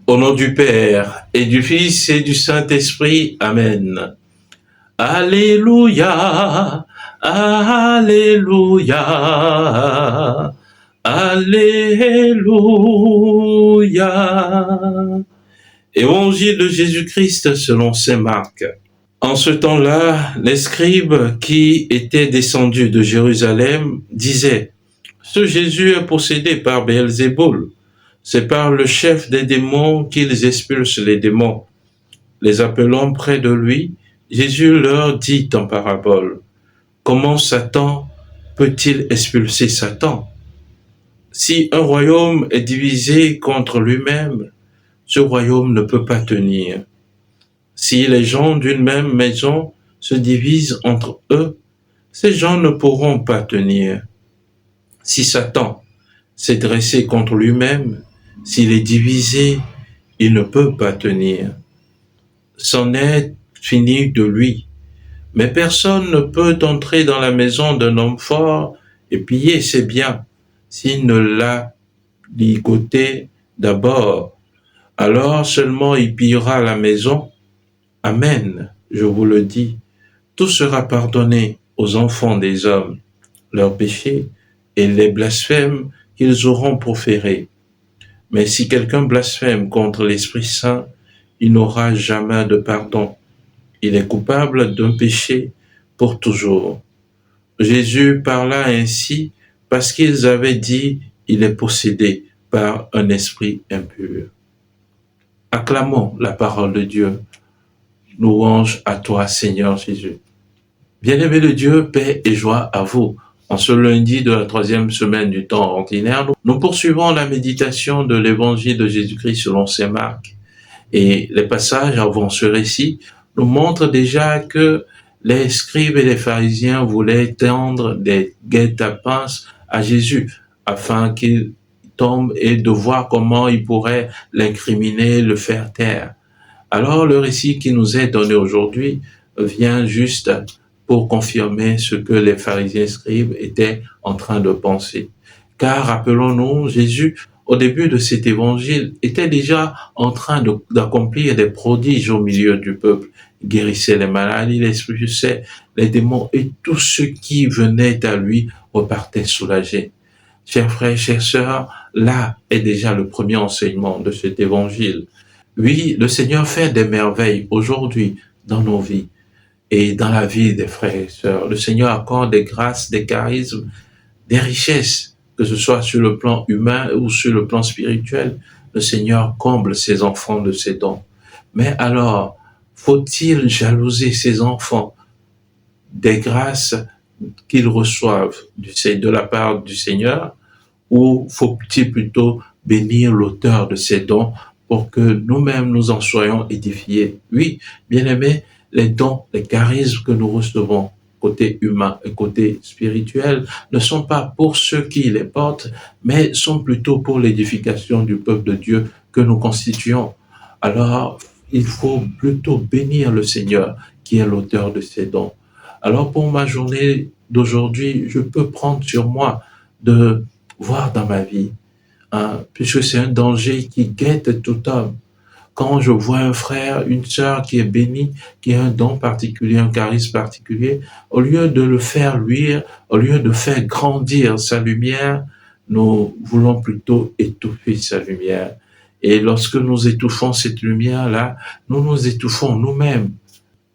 Au nom du Père, et du Fils, et du Saint-Esprit. Amen. Alléluia, Alléluia, Alléluia. Évangile de Jésus-Christ selon saint Marc. En ce temps-là, les scribes qui étaient descendus de Jérusalem disaient: ce Jésus est possédé par Béelzéboul. C'est par le chef des démons qu'ils expulsent les démons. Les appelant près de lui, Jésus leur dit en parabole: comment Satan peut-il expulser Satan? Si un royaume est divisé contre lui-même, ce royaume ne peut pas tenir. Si les gens d'une même maison se divisent entre eux, ces gens ne pourront pas tenir. Si Satan s'est dressé contre lui-même, s'il est divisé, il ne peut pas tenir. C'en est fini de lui. Mais personne ne peut entrer dans la maison d'un homme fort et piller ses biens s'il ne l'a ligoté d'abord. Alors seulement il pillera la maison. Amen, je vous le dis, tout sera pardonné aux enfants des hommes, leurs péchés et les blasphèmes qu'ils auront proférés. Mais si quelqu'un blasphème contre l'Esprit Saint, il n'aura jamais de pardon. Il est coupable d'un péché pour toujours. Jésus parla ainsi parce qu'ils avaient dit: il est possédé par un esprit impur. Acclamons la parole de Dieu. Louange à toi, Seigneur Jésus. Bien-aimé de Dieu, paix et joie à vous. En ce lundi de la 3e semaine du temps ordinaire, nous poursuivons la méditation de l'évangile de Jésus-Christ selon saint Marc. Et les passages avant ce récit nous montrent déjà que les scribes et les pharisiens voulaient tendre des guet-apens à Jésus afin qu'il tombe et de voir comment ils pourraient l'incriminer, le faire taire. Alors le récit qui nous est donné aujourd'hui vient juste pour confirmer ce que les pharisiens scribes étaient en train de penser. Car rappelons-nous, Jésus, au début de cet évangile, était déjà en train d'accomplir des prodiges au milieu du peuple. Il guérissait les malades, il expulsait les démons et tous ceux qui venaient à lui repartaient soulagés. Chers frères, chères sœurs, là est déjà le premier enseignement de cet évangile. Oui, le Seigneur fait des merveilles aujourd'hui dans nos vies et dans la vie des frères et sœurs. Le Seigneur accorde des grâces, des charismes, des richesses, que ce soit sur le plan humain ou sur le plan spirituel. Le Seigneur comble ses enfants de ses dons. Mais alors, faut-il jalouser ses enfants des grâces qu'ils reçoivent de la part du Seigneur, ou faut-il plutôt bénir l'auteur de ces dons pour que nous-mêmes nous en soyons édifiés? Oui, bien-aimés, les dons, les charismes que nous recevons, côté humain et côté spirituel, ne sont pas pour ceux qui les portent, mais sont plutôt pour l'édification du peuple de Dieu que nous constituons. Alors, il faut plutôt bénir le Seigneur qui est l'auteur de ces dons. Alors, pour ma journée d'aujourd'hui, je peux prendre sur moi de voir dans ma vie, puisque c'est un danger qui guette tout homme. Quand je vois un frère, une sœur qui est béni, qui a un don particulier, un charisme particulier, au lieu de le faire luire, au lieu de faire grandir sa lumière, nous voulons plutôt étouffer sa lumière. Et lorsque nous étouffons cette lumière-là, nous nous étouffons nous-mêmes.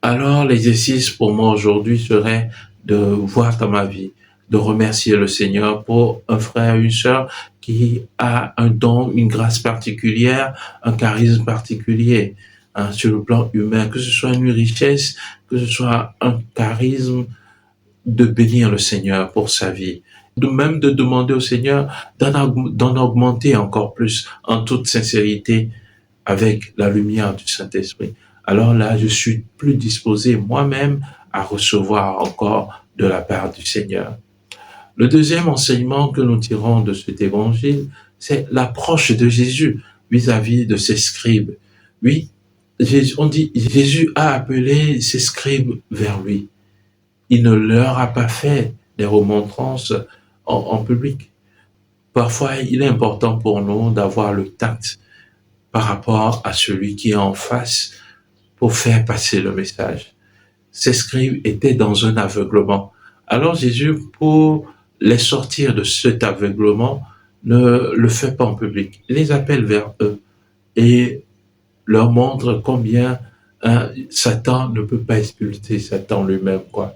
Alors l'exercice pour moi aujourd'hui serait de voir dans ma vie, de remercier le Seigneur pour un frère, une sœur qui a un don, une grâce particulière, un charisme particulier, sur le plan humain, que ce soit une richesse, que ce soit un charisme, de bénir le Seigneur pour sa vie. De même de demander au Seigneur d'en augmenter encore plus en toute sincérité avec la lumière du Saint-Esprit. Alors là, je suis plus disposé moi-même à recevoir encore de la part du Seigneur. Le deuxième enseignement que nous tirons de cet évangile, c'est l'approche de Jésus vis-à-vis de ses scribes. Oui, on dit, Jésus a appelé ses scribes vers lui. Il ne leur a pas fait des remontrances en public. Parfois, il est important pour nous d'avoir le tact par rapport à celui qui est en face pour faire passer le message. Ces scribes étaient dans un aveuglement. Alors Jésus, pour les sortir de cet aveuglement, ne le fait pas en public. Il les appelle vers eux et leur montre combien Satan ne peut pas expulser Satan lui-même, quoi.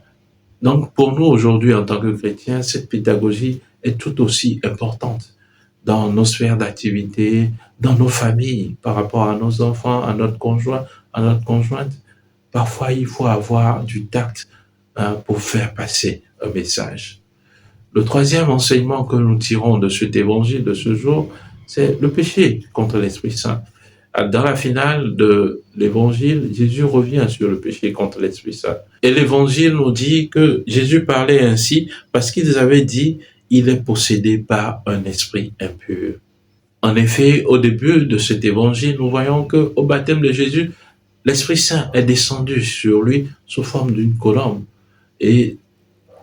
Donc pour nous aujourd'hui en tant que chrétiens, cette pédagogie est tout aussi importante dans nos sphères d'activité, dans nos familles, par rapport à nos enfants, à notre conjoint, à notre conjointe. Parfois, il faut avoir du tact pour faire passer un message. Le troisième enseignement que nous tirons de cet évangile de ce jour, c'est le péché contre l'Esprit Saint. Dans la finale de l'évangile, Jésus revient sur le péché contre l'Esprit Saint. Et l'évangile nous dit que Jésus parlait ainsi parce qu'ils avaient dit « il est possédé par un esprit impur ». En effet, au début de cet évangile, nous voyons qu'au baptême de Jésus, l'Esprit Saint est descendu sur lui sous forme d'une colombe. Et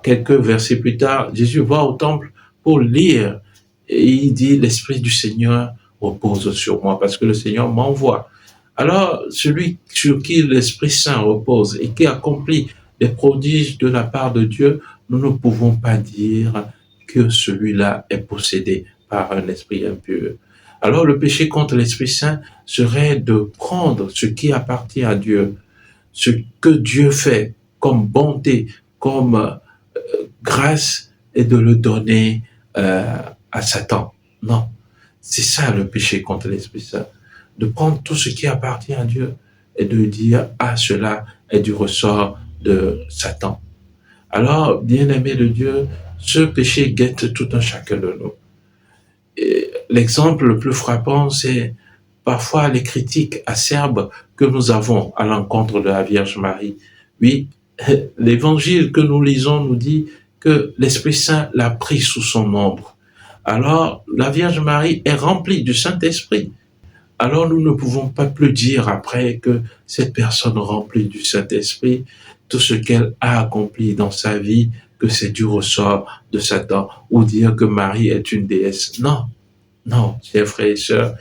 quelques versets plus tard, Jésus va au temple pour lire et il dit « l'Esprit du Seigneur repose sur moi parce que le Seigneur m'envoie ». Alors, celui sur qui l'Esprit Saint repose et qui accomplit les prodiges de la part de Dieu, nous ne pouvons pas dire que celui-là est possédé par un esprit impur. Alors, le péché contre l'Esprit Saint serait de prendre ce qui appartient à Dieu, ce que Dieu fait comme bonté, comme grâce, et de le donner à Satan. Non, c'est ça le péché contre l'Esprit Saint. De prendre tout ce qui appartient à Dieu et de dire « ah, cela est du ressort de Satan ». Alors, bien-aimés de Dieu, ce péché guette tout un chacun de nous. L'exemple le plus frappant, c'est parfois les critiques acerbes que nous avons à l'encontre de la Vierge Marie. Oui, l'évangile que nous lisons nous dit que l'Esprit Saint l'a pris sous son ombre. Alors, la Vierge Marie est remplie du Saint-Esprit. Alors, nous ne pouvons pas plus dire après que cette personne remplie du Saint-Esprit, tout ce qu'elle a accompli dans sa vie, que c'est du ressort de Satan, ou dire que Marie est une déesse. Non, non, chers frères et sœurs,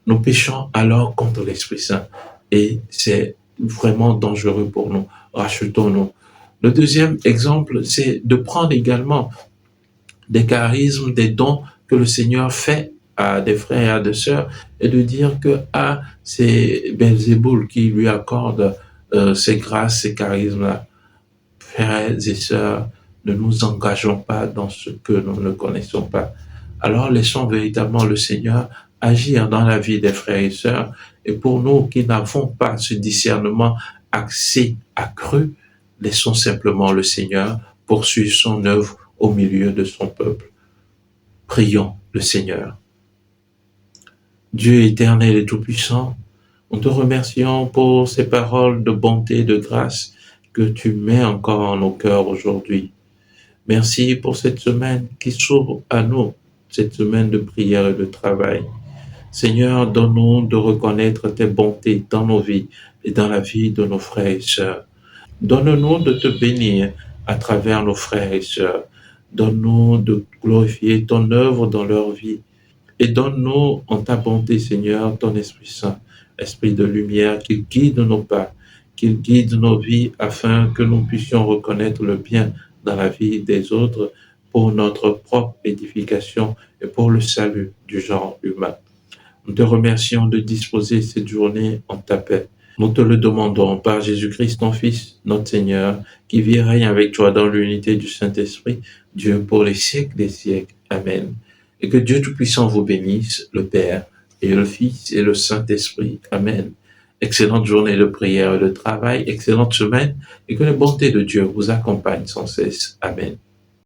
nous péchons alors contre l'Esprit Saint et c'est vraiment dangereux pour nous. Rachetons-nous. Le deuxième exemple, c'est de prendre également des charismes, des dons que le Seigneur fait à des frères et à des sœurs et de dire que c'est Belzéboul qui lui accorde ces grâces, ces charismes-là. Frères et sœurs, ne nous engageons pas dans ce que nous ne connaissons pas. Alors laissons véritablement le Seigneur agir dans la vie des frères et sœurs. Et pour nous qui n'avons pas ce discernement accru, laissons simplement le Seigneur poursuivre son œuvre au milieu de son peuple. Prions le Seigneur. Dieu éternel et tout-puissant, nous te remercions pour ces paroles de bonté et de grâce que tu mets encore en nos cœurs aujourd'hui. Merci pour cette semaine qui s'ouvre à nous, cette semaine de prière et de travail. Seigneur, donne-nous de reconnaître tes bontés dans nos vies et dans la vie de nos frères et sœurs. Donne-nous de te bénir à travers nos frères et sœurs. Donne-nous de glorifier ton œuvre dans leur vie. Et donne-nous en ta bonté, Seigneur, ton Esprit Saint, Esprit de lumière, qu'il guide nos pas, qu'il guide nos vies afin que nous puissions reconnaître le bien dans la vie des autres pour notre propre édification et pour le salut du genre humain. Nous te remercions de disposer cette journée en ta paix. Nous te le demandons par Jésus-Christ, ton Fils, notre Seigneur, qui vit et règne avec toi dans l'unité du Saint-Esprit, Dieu pour les siècles des siècles. Amen. Et que Dieu Tout-Puissant vous bénisse, le Père et le Fils et le Saint-Esprit. Amen. Excellente journée de prière et de travail, excellente semaine, et que la bonté de Dieu vous accompagne sans cesse. Amen.